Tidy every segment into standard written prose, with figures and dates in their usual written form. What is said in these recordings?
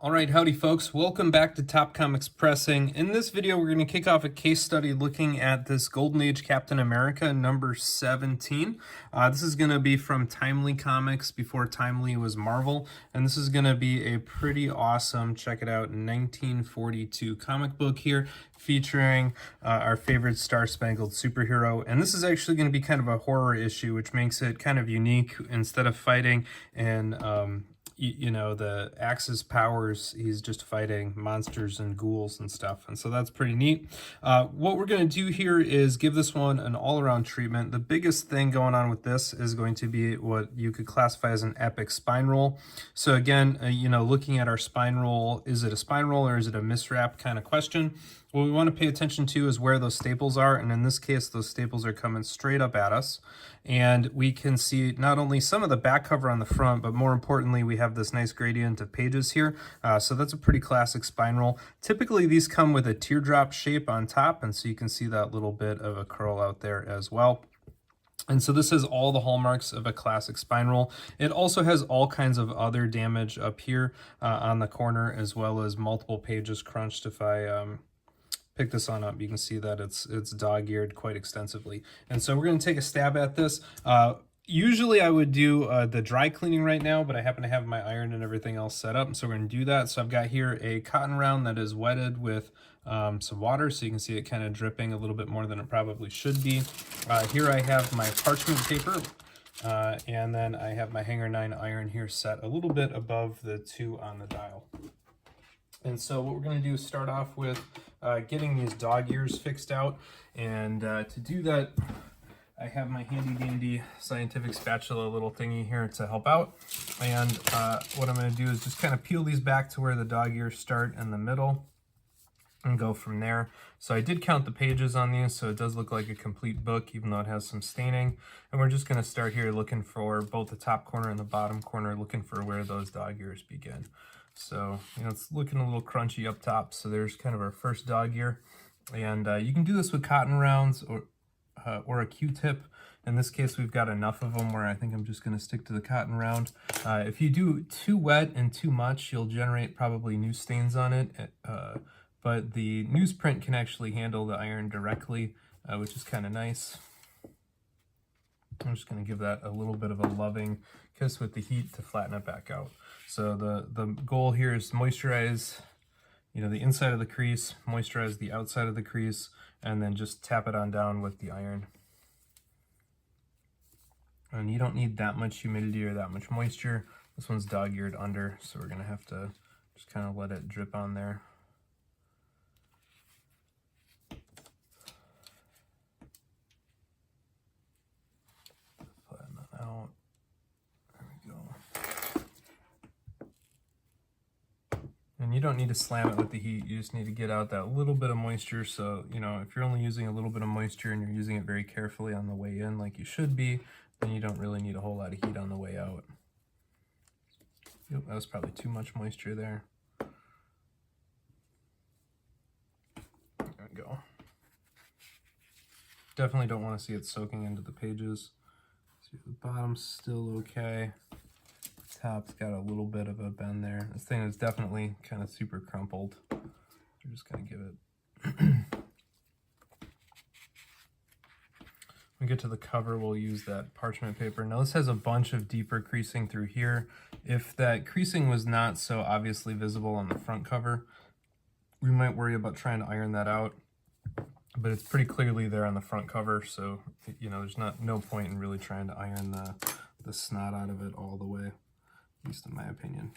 Alright, howdy folks. Welcome back to Top Comics Pressing. In this video, we're going to kick off a case study looking at this Golden Age Captain America number 17. This is going to be from Timely Comics before Timely was Marvel, and this is going to be a pretty awesome, check it out, 1942 comic book here featuring our favorite Star-Spangled superhero. And this is actually going to be kind of a horror issue, which makes it kind of unique. Instead of fighting and the Axe's powers, he's just fighting monsters and ghouls and stuff, and so that's pretty neat. What we're going to do here is give this one an all-around treatment. The biggest thing going on with this is going to be what you could classify as an epic spine roll. So again, looking at our spine roll, is it a spine roll or is it a miswrap kind of question? What we want to pay attention to is where those staples are, and in this case, those staples are coming straight up at us. And we can see not only some of the back cover on the front, but more importantly, we have this nice gradient of pages here. So that's a pretty classic spine roll. Typically, these come with a teardrop shape on top, and so you can see that little bit of a curl out there as well. And so this has all the hallmarks of a classic spine roll. It also has all kinds of other damage up here on the corner, as well as multiple pages crunched. If I pick this on up, you can see that it's dog-eared quite extensively. And so we're going to take a stab at this. Usually I would do the dry cleaning right now, but I happen to have my iron and everything else set up, so we're going to do that. So I've got here a cotton round that is wetted with some water, so you can see it kind of dripping a little bit more than it probably should be. Here I have my parchment paper, and then I have my hanger 9 iron here set a little bit above the 2 on the dial. And so what we're going to do is start off with getting these dog ears fixed out. And to do that, I have my handy dandy scientific spatula little thingy here to help out. And what I'm going to do is just kind of peel these back to where the dog ears start in the middle and go from there. So I did count the pages on these, so it does look like a complete book, even though it has some staining. And we're just going to start here looking for both the top corner and the bottom corner, looking for where those dog ears begin. So, it's looking a little crunchy up top. So there's kind of our first dog ear. And you can do this with cotton rounds or a Q-tip. In this case, we've got enough of them where I think I'm just going to stick to the cotton round. If you do too wet and too much, you'll generate probably news stains on it. But the newsprint can actually handle the iron directly, which is kind of nice. I'm just going to give that a little bit of a loving kiss with the heat to flatten it back out. So the goal here is to moisturize, the inside of the crease, moisturize the outside of the crease, and then just tap it on down with the iron. And you don't need that much humidity or that much moisture. This one's dog-eared under, so we're going to have to just kind of let it drip on there. Flatten that out. There we go. And you don't need to slam it with the heat, you just need to get out that little bit of moisture. So, if you're only using a little bit of moisture and you're using it very carefully on the way in like you should be, then you don't really need a whole lot of heat on the way out. Yep, that was probably too much moisture there. There we go. Definitely don't want to see it soaking into the pages. See, the bottom's still okay. Top's got a little bit of a bend there. This thing is definitely kind of super crumpled. We're just going to give it. When we get to the cover, we'll use that parchment paper. Now this has a bunch of deeper creasing through here. If that creasing was not so obviously visible on the front cover, we might worry about trying to iron that out. But it's pretty clearly there on the front cover, so there's no point in really trying to iron the snot out of it all the way. At least in my opinion.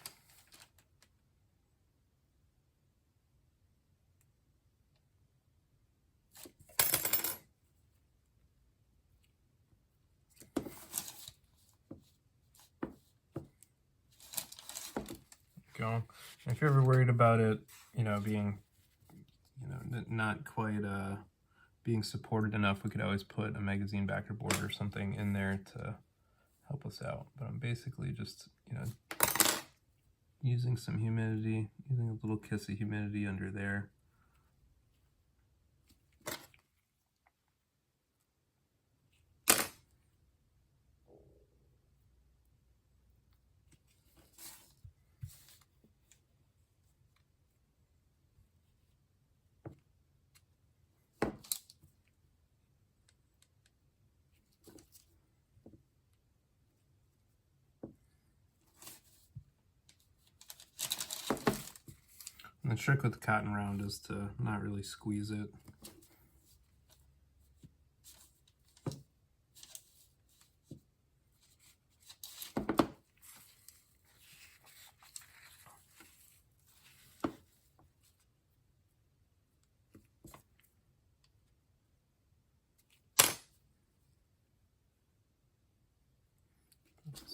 Go. And if you're ever worried about it, being, not quite being supported enough, we could always put a magazine backer board or something in there to help us out. But I'm basically just, using some humidity, using a little kiss of humidity under there. And the trick with the cotton round is to not really squeeze it.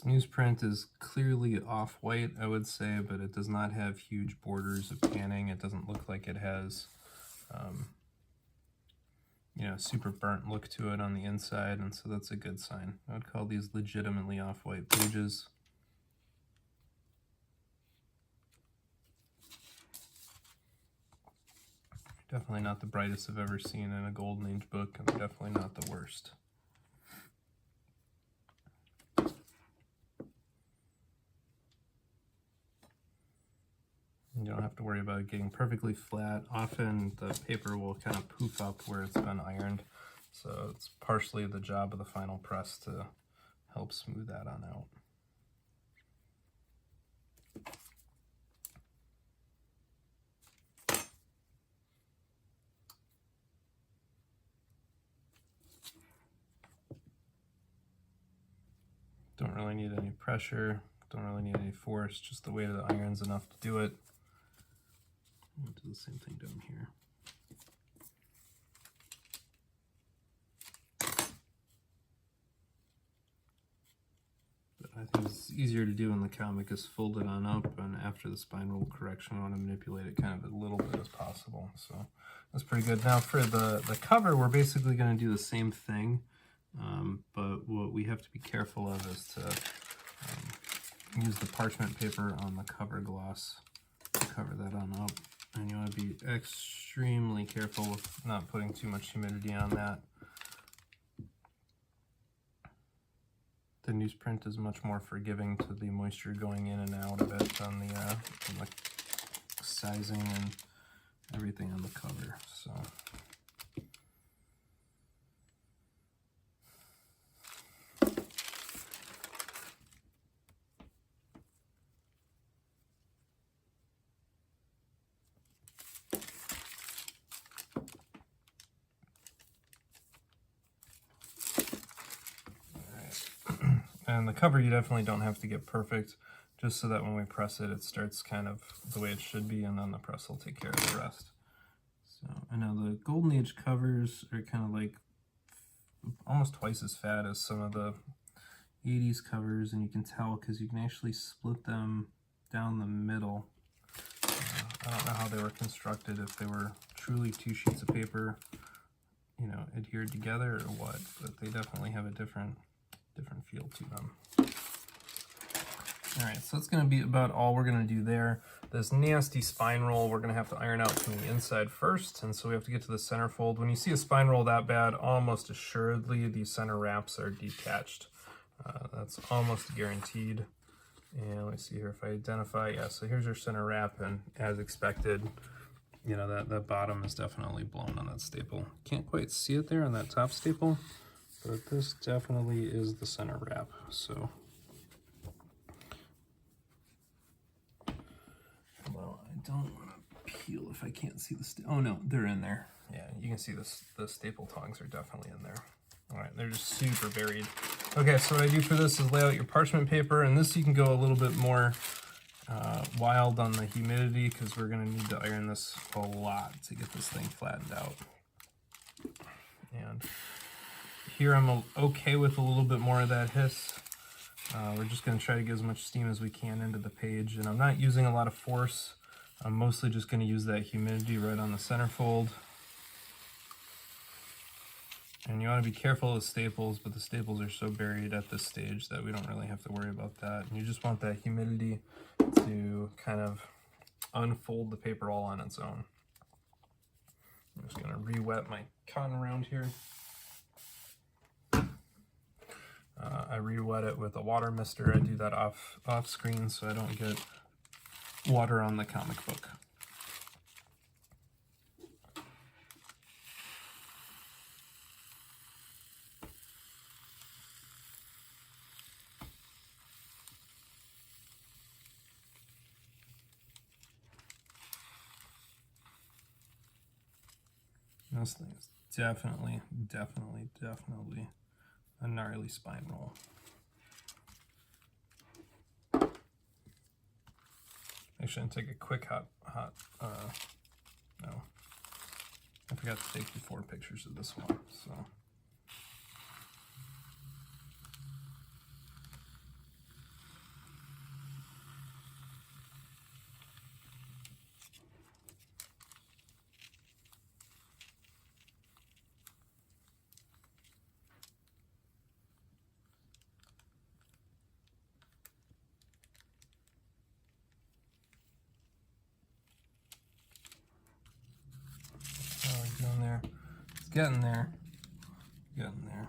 This newsprint is clearly off-white, I would say, but it does not have huge borders of tanning. It doesn't look like it has, you know, super burnt look to it on the inside, and so that's a good sign. I would call these legitimately off-white pages. Definitely not the brightest I've ever seen in a Golden Age book, and definitely not the worst. You don't have to worry about it getting perfectly flat. Often the paper will kind of poof up where it's been ironed, so it's partially the job of the final press to help smooth that on out. Don't really need any pressure, don't really need any force, just the weight of the iron's enough to do it. I'll do the same thing down here. But I think it's easier to do when the comic is folded on up, and after the spine roll correction I want to manipulate it kind of a little bit as possible. So that's pretty good. Now for the cover, we're basically going to do the same thing, but what we have to be careful of is to use the parchment paper on the cover gloss to cover that on up. And you want to be extremely careful with not putting too much humidity on that. The newsprint is much more forgiving to the moisture going in and out of it than the sizing and everything on the cover. So and the cover you definitely don't have to get perfect, just so that when we press it, it starts kind of the way it should be, and then the press will take care of the rest. So I know the Golden Age covers are kind of like almost twice as fat as some of the 80s covers, and you can tell because you can actually split them down the middle. I don't know how they were constructed, if they were truly two sheets of paper, you know, adhered together or what, but they definitely have a different feel to them. All right, so that's going to be about all we're going to do there. This nasty spine roll we're going to have to iron out from the inside first, and so we have to get to the center fold. When you see a spine roll that bad, almost assuredly the center wraps are detached. That's almost guaranteed. And let me see here if I identify. Yeah, so here's your center wrap, and as expected, you know, that bottom is definitely blown on that staple. Can't quite see it there on that top staple, but this definitely is the center wrap. So, well, I don't want to peel if I can't see the oh no, they're in there. Yeah, you can see the staple tongs are definitely in there. All right, they're just super buried. Okay, so what I do for this is lay out your parchment paper, and this you can go a little bit more wild on the humidity, because we're going to need to iron this a lot to get this thing flattened out. And here I'm okay with a little bit more of that hiss. We're just going to try to get as much steam as we can into the page, and I'm not using a lot of force. I'm mostly just going to use that humidity right on the center fold. And you want to be careful of the staples, but the staples are so buried at this stage that we don't really have to worry about that. And you just want that humidity to kind of unfold the paper all on its own. I'm just going to re-wet my cotton round here. I re-wet it with a water mister. I do that off screen so I don't get water on the comic book. This thing is definitely a gnarly spine roll. Actually, I'm gonna take a quick no, I forgot to take before pictures of this one, so. How are we doing there? It's getting there. Getting there.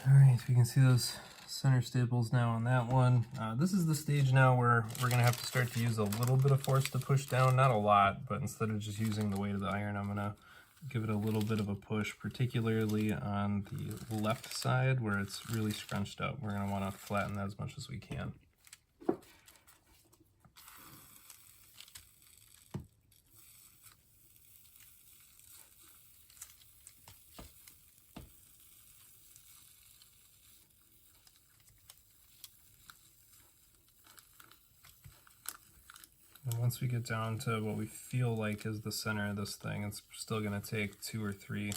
Alright, so you can see those center staples now on that one. This is the stage now where we're going to have to start to use a little bit of force to push down. Not a lot, but instead of just using the weight of the iron, I'm going to give it a little bit of a push, particularly on the left side where it's really scrunched up. We're going to want to flatten that as much as we can. And once we get down to what we feel like is the center of this thing, it's still going to take 2 or 3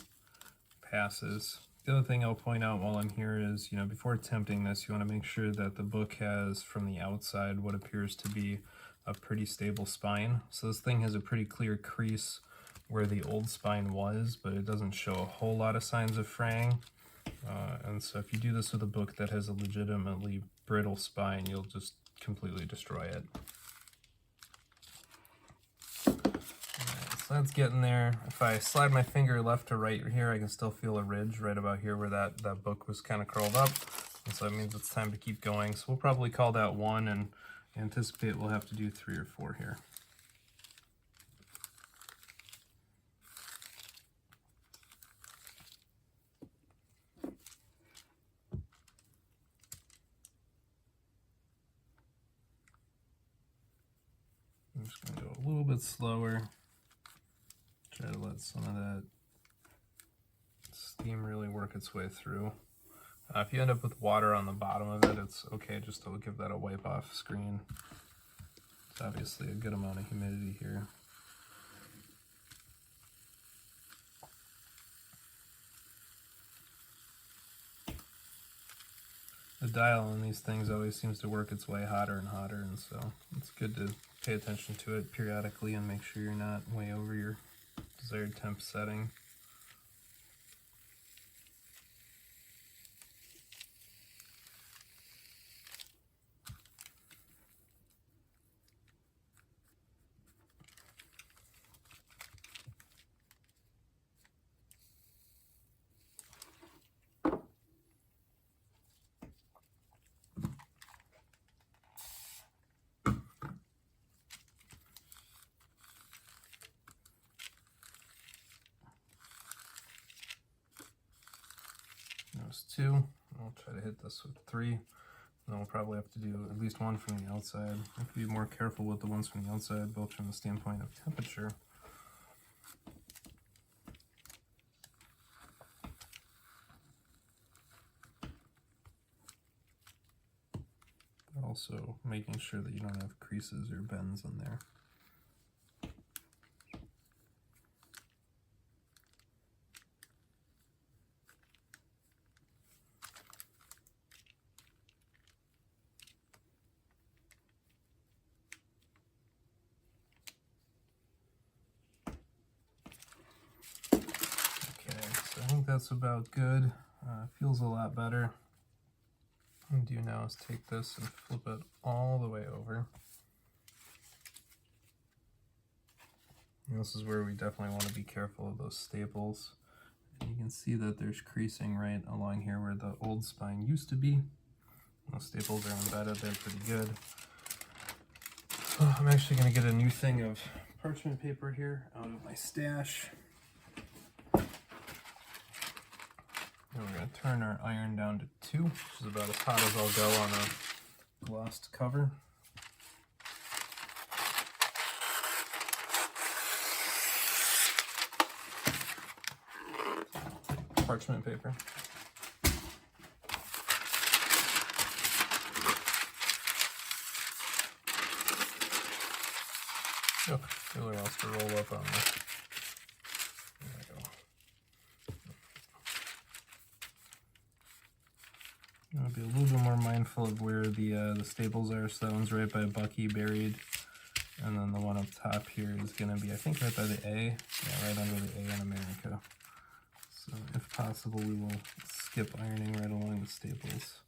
passes. The other thing I'll point out while I'm here is, before attempting this, you want to make sure that the book has from the outside what appears to be a pretty stable spine. So this thing has a pretty clear crease where the old spine was, but it doesn't show a whole lot of signs of fraying. And so if you do this with a book that has a legitimately brittle spine, you'll just completely destroy it. So that's getting there. If I slide my finger left to right here, I can still feel a ridge right about here where that book was kind of curled up. And so that means it's time to keep going. So we'll probably call that 1 and anticipate we'll have to do 3 or 4 here. I'm just going to go a little bit slower. Try to let some of that steam really work its way through. If you end up with water on the bottom of it, it's okay just to give that a wipe off screen. It's obviously a good amount of humidity here. The dial on these things always seems to work its way hotter and hotter, and so it's good to pay attention to it periodically and make sure you're not way over your desired temp setting. Those 2. I'll try to hit this with 3. And then we'll probably have to do at least 1 from the outside. I have to be more careful with the ones from the outside, both from the standpoint of temperature. But also making sure that you don't have creases or bends in there. that's about good. Feels a lot better. What I'm gonna do now is take this and flip it all the way over. And this is where we definitely want to be careful of those staples. And you can see that there's creasing right along here where the old spine used to be. Those staples are embedded, they're pretty good. So I'm actually going to get a new thing of parchment paper here out of my stash. And we're going to turn our iron down to 2, which is about as hot as I'll go on a glossed cover. Parchment paper. Oh, really wants to roll up on this. There we go. I'll be a little bit more mindful of where the staples are. So that one's right by Bucky buried, and then the one up top here is going to be, I think, right by the A. Yeah, right under the A in America. So if possible, we will skip ironing right along the staples.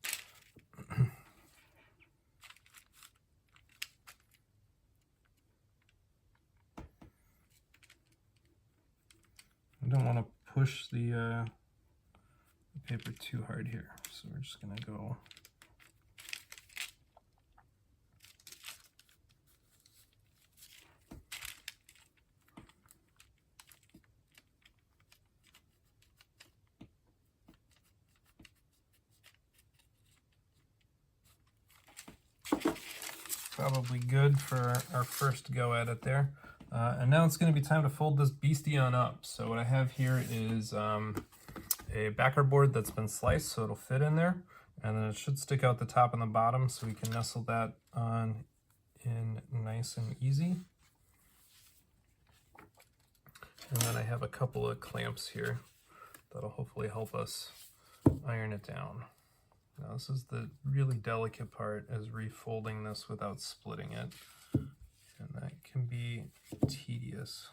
I don't want to push the paper too hard here, so we're just going to go probably good for our first go at it there. And now it's going to be time to fold this beastie on up. So what I have here is a backer board that's been sliced so it'll fit in there, and then it should stick out the top and the bottom so we can nestle that on in nice and easy. And then I have a couple of clamps here that'll hopefully help us iron it down. Now this is the really delicate part, is refolding this without splitting it, and that can be tedious.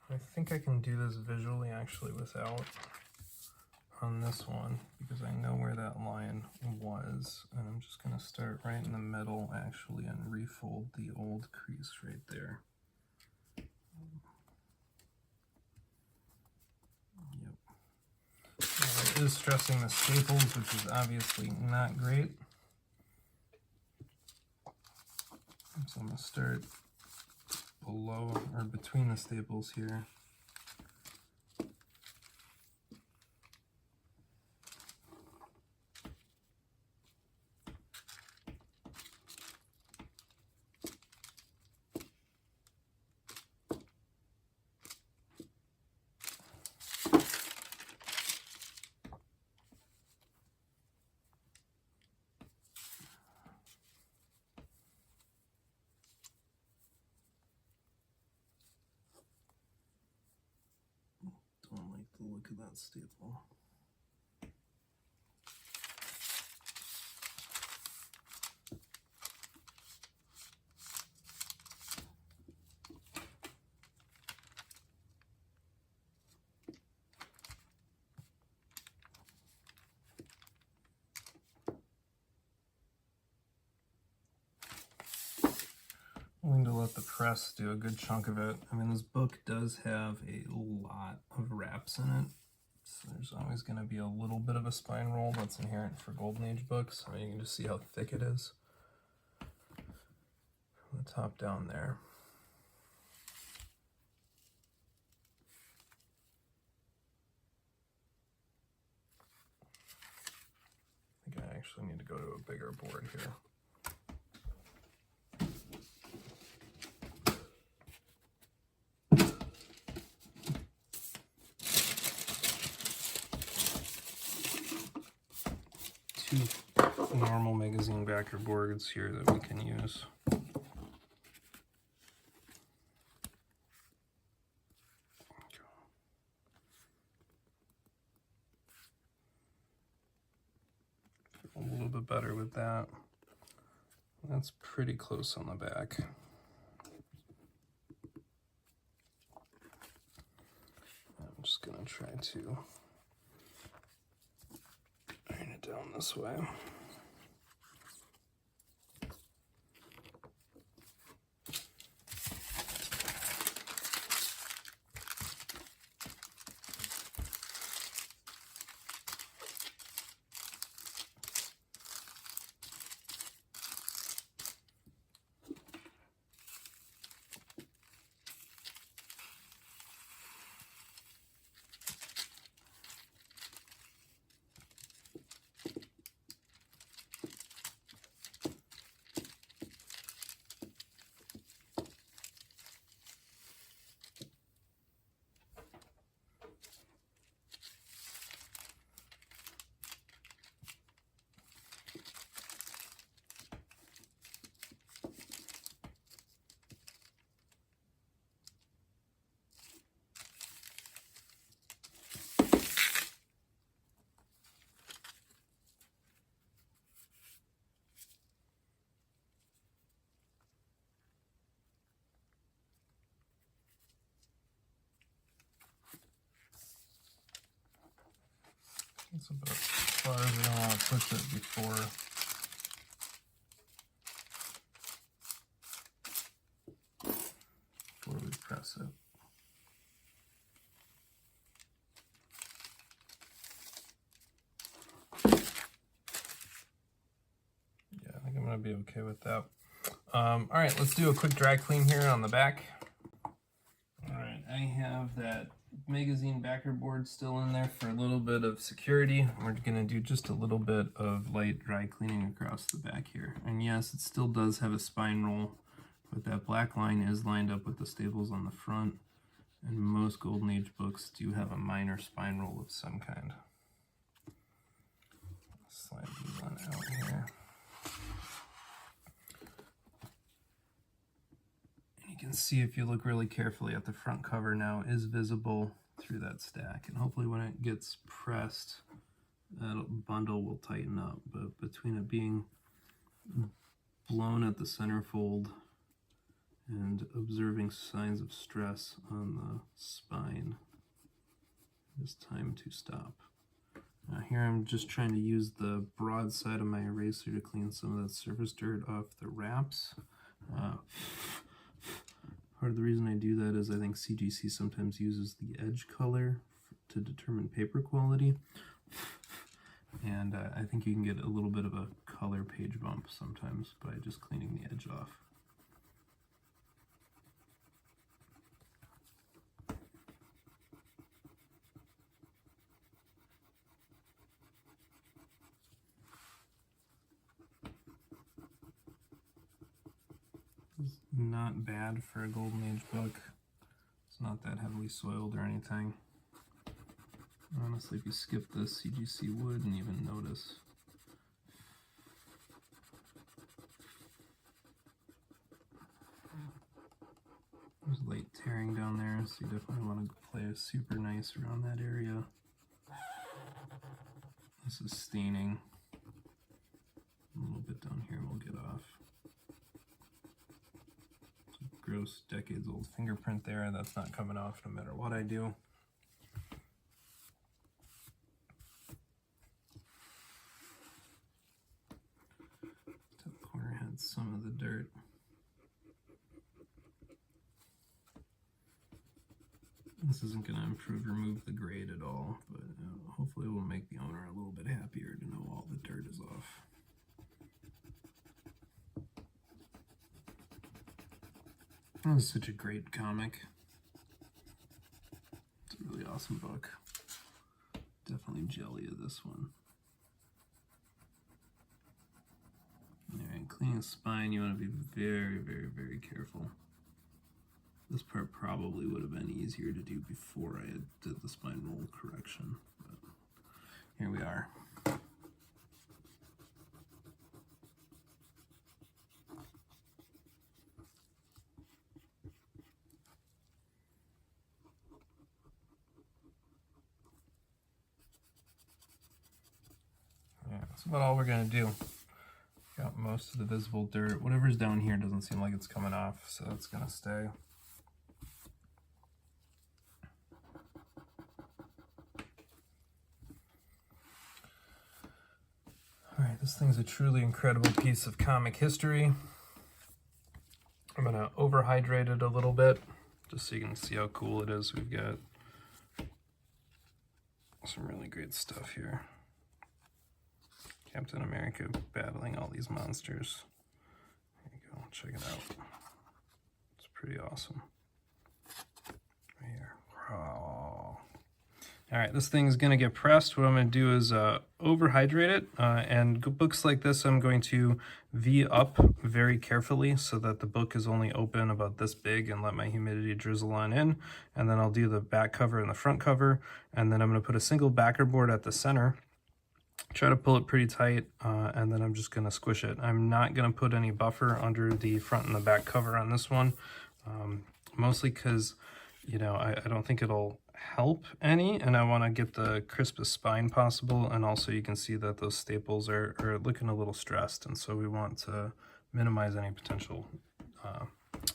I think I can do this visually actually without on this one, because I know where that line was, and I'm just going to start right in the middle actually and refold the old crease right there. Yep. Now it is stressing the staples, which is obviously not great. So I'm going to start below or between the staples here. Don't like the look of that staple. I'm going to let the press do a good chunk of it. I mean, this book does have a lot of wraps in it, so there's always going to be a little bit of a spine roll that's inherent for Golden Age books. I mean, you can just see how thick it is from the top down there. I think I actually need to go to a bigger board here. Two normal magazine backer boards here that we can use. That's pretty close on the back. I'm just gonna try to iron it down this way. That's about as far as we don't want to push it before we press it. Yeah, I think I'm going to be okay with that. All right, let's do a quick dry clean here on the back. All right, I have that magazine backer board still in there for a little bit of security. We're going to do just a little bit of light dry cleaning across the back here. And yes, it still does have a spine roll, but that black line is lined up with the staples on the front. And most Golden Age books do have a minor spine roll of some kind. Slide these on out here. You can see, if you look really carefully at the front cover now, is visible through that stack, and hopefully when it gets pressed that bundle will tighten up. But between it being blown at the centerfold and observing signs of stress on the spine, it's time to stop. Now here I'm just trying to use the broad side of my eraser to clean some of that surface dirt off the wraps. Part of the reason I do that is I think CGC sometimes uses the edge color to determine paper quality, and I think you can get a little bit of a color page bump sometimes by just cleaning the edge off. It's not bad for a Golden Age book. It's not that heavily soiled or anything. Honestly, if you skip this, CGC wouldn't even notice. There's light tearing down there, so you definitely want to play super nice around that area. This is staining. A little bit down here will get off. It's a gross decades old fingerprint there, and that's not coming off no matter what I do. Top corner had some of the dirt. This isn't going to remove the grade at all, but hopefully it will make the owner a little bit happier to know all the dirt is off. That was such a great comic. It's a really awesome book. Definitely jelly of this one. Alright, cleaning the spine, you want to be very, very, very careful. This part probably would have been easier to do before I did the spine roll correction, but here we are. Yeah, that's about all we're going to do. Got most of the visible dirt. Whatever's down here doesn't seem like it's coming off, so it's gonna stay. All right, this thing's a truly incredible piece of comic history. I'm gonna overhydrate it a little bit, just so you can see how cool it is. We've got some really great stuff here. Captain America battling all these monsters. There you go, check it out. It's pretty awesome. Right here. Oh. All right, this thing's gonna get pressed. What I'm gonna do is overhydrate it, and books like this I'm going to V up very carefully so that the book is only open about this big, and let my humidity drizzle on in. And then I'll do the back cover and the front cover, and then I'm gonna put a single backer board at the center, try to pull it pretty tight, and then I'm just gonna squish it. I'm not gonna put any buffer under the front and the back cover on this one, mostly because, you know, I don't think it'll help any, and I want to get the crispest spine possible. And also you can see that those staples are looking a little stressed, and so we want to minimize any potential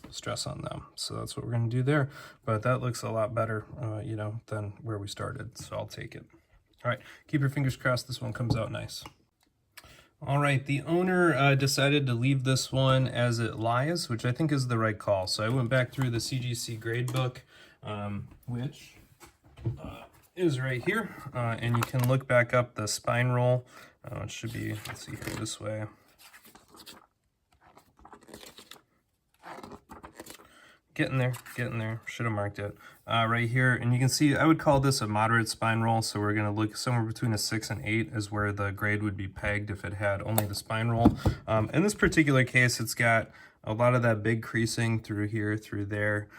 stress on them. So that's what we're going to do there. But that looks a lot better, you know, than where we started, so I'll take it. All right, keep your fingers crossed this one comes out nice. All right, the owner decided to leave this one as it lies, which I think is the right call. So I went back through the CGC grade book, which is right here, and you can look back up the spine roll. It should be, let's see here, this way. Getting there, should have marked it. Right here, and you can see I would call this a moderate spine roll, so we're gonna look somewhere between a 6 and 8 is where the grade would be pegged if it had only the spine roll. In this particular case, it's got a lot of that big creasing through here, through there,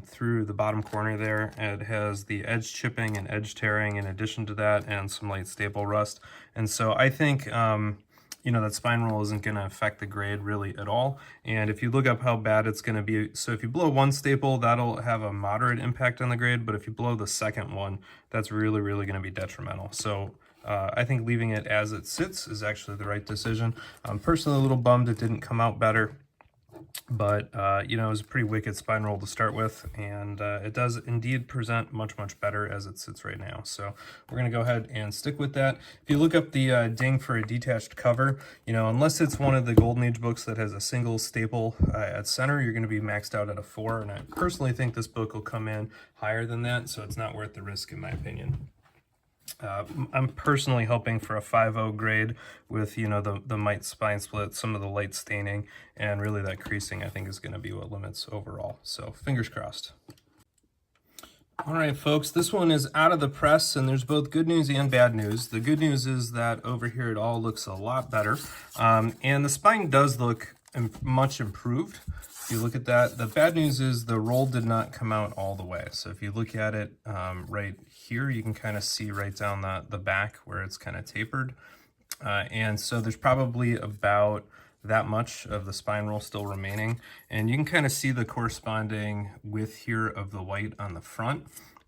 through the bottom corner there. It has the edge chipping and edge tearing in addition to that, and some light staple rust. And so I think, you know, that spine roll isn't going to affect the grade really at all. And if you look up how bad it's going to be, so if you blow one staple, that'll have a moderate impact on the grade, but if you blow the second one, that's really going to be detrimental. So I think leaving it as it sits is actually the right decision. I'm personally a little bummed it didn't come out better, but you know, it was a pretty wicked spine roll to start with, and it does indeed present much better as it sits right now. So we're gonna go ahead and stick with that. If you look up the ding for a detached cover, you know, unless it's one of the Golden Age books that has a single staple at center, you're gonna be maxed out at a 4, and I personally think this book will come in higher than that, so it's not worth the risk in my opinion. I'm personally hoping for a 5.0 grade with, you know, the mite spine split, some of the light staining, and really that creasing I think is going to be what limits overall. So fingers crossed. All right, folks, this one is out of the press, and there's both good news and bad news. The good news is that over here it all looks a lot better, and the spine does look much improved. If you look at that, the bad news is the roll did not come out all the way. So if you look at it right here, you can kind of see right down the back where it's kind of tapered. And so there's probably about that much of the spine roll still remaining. And you can kind of see the corresponding width here of the white on the front.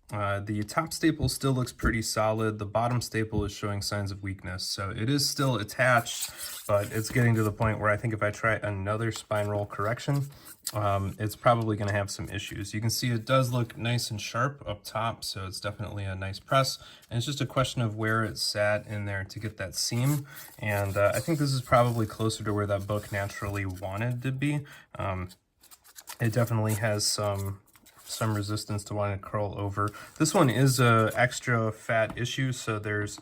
The top staple still looks pretty solid. The bottom staple is showing signs of weakness. So it is still attached, but it's getting to the point where I think if I try another spine roll correction, it's probably going to have some issues. You can see it does look nice and sharp up top, so it's definitely a nice press. And it's just a question of where it sat in there to get that seam. And I think this is probably closer to where that book naturally wanted to be. It definitely has some resistance to wanting to curl over. This one is a extra fat issue, so there's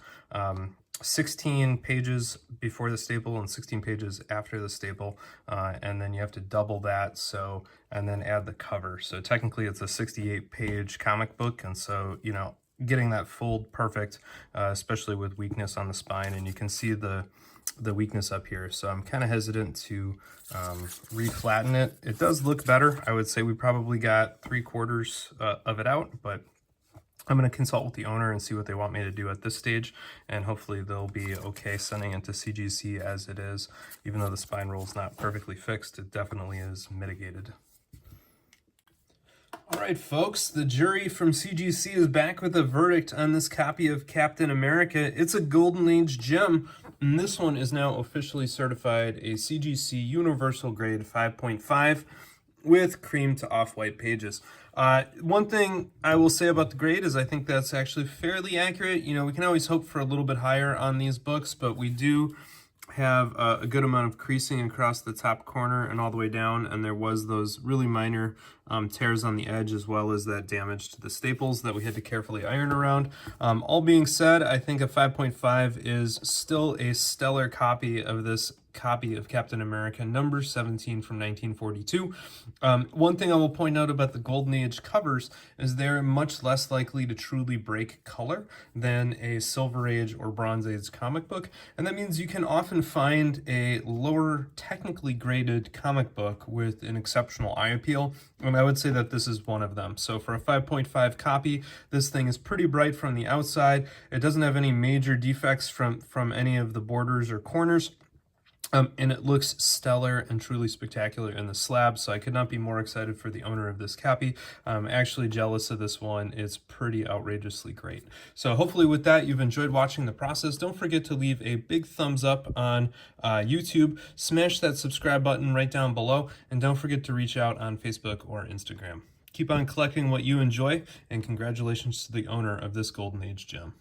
16 pages before the staple and 16 pages after the staple, and then you have to double that, so, and then add the cover. So technically it's a 68-page comic book, and so, you know, getting that fold perfect, especially with weakness on the spine, and you can see the weakness up here. So I'm kind of hesitant to reflatten it. It does look better. I would say we probably got 3/4 of it out, but I'm going to consult with the owner and see what they want me to do at this stage, and hopefully they'll be okay sending it to CGC as it is. Even though the spine roll is not perfectly fixed, it definitely is mitigated. All right, folks, the jury from CGC is back with a verdict on this copy of Captain America. It's a Golden Age gem, and this one is now officially certified a CGC Universal Grade 5.5 with cream to off-white pages. One thing I will say about the grade is I think that's actually fairly accurate. You know, we can always hope for a little bit higher on these books, but we do have a good amount of creasing across the top corner and all the way down, and there was those really minor tears on the edge, as well as that damage to the staples that we had to carefully iron around. All being said, I think a 5.5 is still a stellar copy of this copy of Captain America number 17 from 1942. One thing I will point out about the Golden Age covers is they're much less likely to truly break color than a Silver Age or Bronze Age comic book, and that means you can often find a lower technically graded comic book with an exceptional eye appeal, and I would say that this is one of them. So for a 5.5 copy, this thing is pretty bright from the outside. It doesn't have any major defects from any of the borders or corners. And it looks stellar and truly spectacular in the slab, so I could not be more excited for the owner of this copy. I'm actually jealous of this one. It's pretty outrageously great. So hopefully with that, you've enjoyed watching the process. Don't forget to leave a big thumbs up on YouTube. Smash that subscribe button right down below, and don't forget to reach out on Facebook or Instagram. Keep on collecting what you enjoy, and congratulations to the owner of this Golden Age gem.